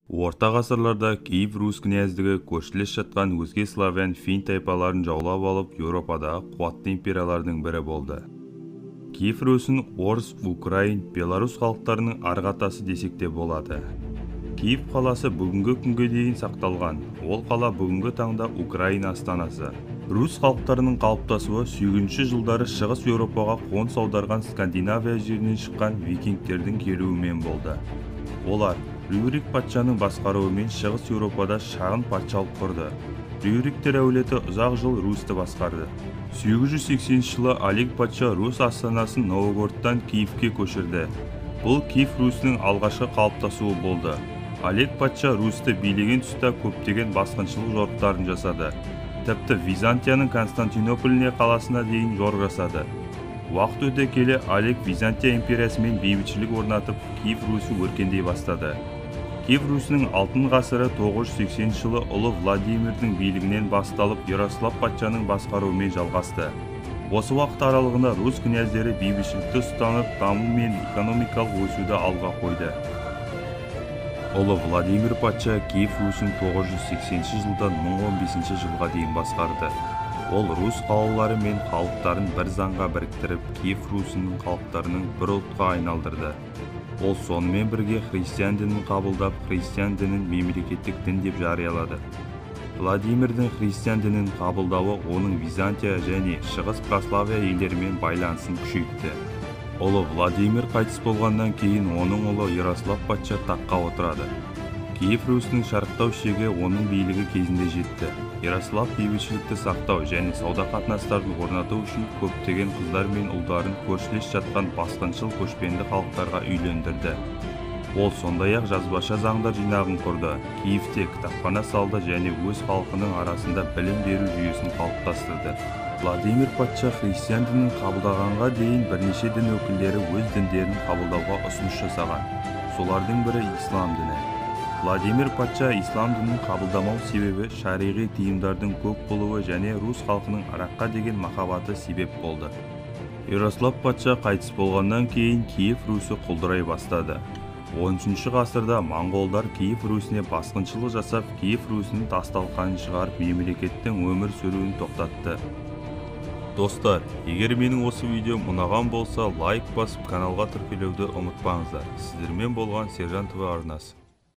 Орта ғасырларда Киев Рус князьдігі көршілес жатқан өзге славян фин тайпаларын жаулап алып, Еуропадағы қуатты империялардың бірі болды. Киев Русін орыс, украин, белорус халықтарының арғатасы десек те болады. Киев қаласы бүгінгі күнге дейін сақталған. Ол қала бүгінгі таңда Украина астанасы. Рус халықтарының қалыптасуы 8-ші жылдары Шығыс Еуропаға қоныс аударған Скандинавия жерінен шыққан викингтердің келуімен болды. Олар Рюрик патшаның басқаруымен Шығыс Еуропада шағын патшалық құрды. Рюриктер әулеті ұзақ жыл Русты басқарды. 880 жылы Олег патша Рус астанасын Новгородтан Киевке көшірді. Бұл Киев Русының алғашқы қалыптасуы болды. Олег патша Русты билеген тұста көптеген басқыншылық жорықтарын жасады. Тіпті Византияның Константинополіне қаласына дейін жорық жасады. Уақыт өте келе Олег Византия империясымен бейбітшілік орнатып, Киев Русі өркендей бастады. Киев Русінің алтын ғасыры 980 жылы ұлы Владимирдің билігінен басталып, Ярослав патшаның басқаруымен жалғасты. Осы уақыт аралығында Рус князьдері бейбітшілікті ұстанып, даму мен экономикалық өсуді алға қойды. Ұлы Владимир патша Киев Русін 980 жылдан 1015 жылға дейін басқарды. Ол Рус қалалары мен халықтарын бір заңға біріктіріп, Киев Русінің халықтарының бір ұлтқа айналдырды. Ол сонымен бірге христиан дінін қабылдап, христиан дінін мемлекеттік дін деп жариялады. Владимирдің христиан дінін қабылдауы оның Византия және Шығыс Православия елдерімен байланысын күшейтті. Ұлы Владимир қайтыс болғаннан кейін оның ұлы Ярослав патша таққа отырады. Киев Русінің шарықтау шегі оның билігі кезінде жетті. Ярослав бейбітшілікті сақтау және сауда қатынастарын орнату үшін көптеген қыздар мен ұлдарын көршілес жатқан басқыншыл көшпенді халықтарға үйлендірді. Ол сондай-ақ жазбаша заңдар жинағын құрды. Киевте кітапхана салды және өз халқының арасында білім беру жүйесін қалыптастырды. Владимир патша христиан дінін қабылдағанға дейін бірнеше дін өкілдері өз діндерін қабылдауға ұсыныс жасаған. Солардың бірі ислам діні. Владимир патша ислам дінін қабылдамау себебі шариғи тыйымдардың көп болуы және рус халқының араққа деген махаббаты себеп болды. Ярослав патша қайтыс болғаннан кейін Киев Русі құлдырай бастады. 13-ші ғасырда моңғолдар Киев Русіне басқыншылық жасап, Киев Русінің тас-талқанын шығарып, мемлекеттің өмір сүруін тоқтатты. Достар, егер менің осы видеом ұнаған болса, лайк басып, каналға тіркелуді ұмытпаңыздар. Сіздермен болған Сержан ТВ арнасы.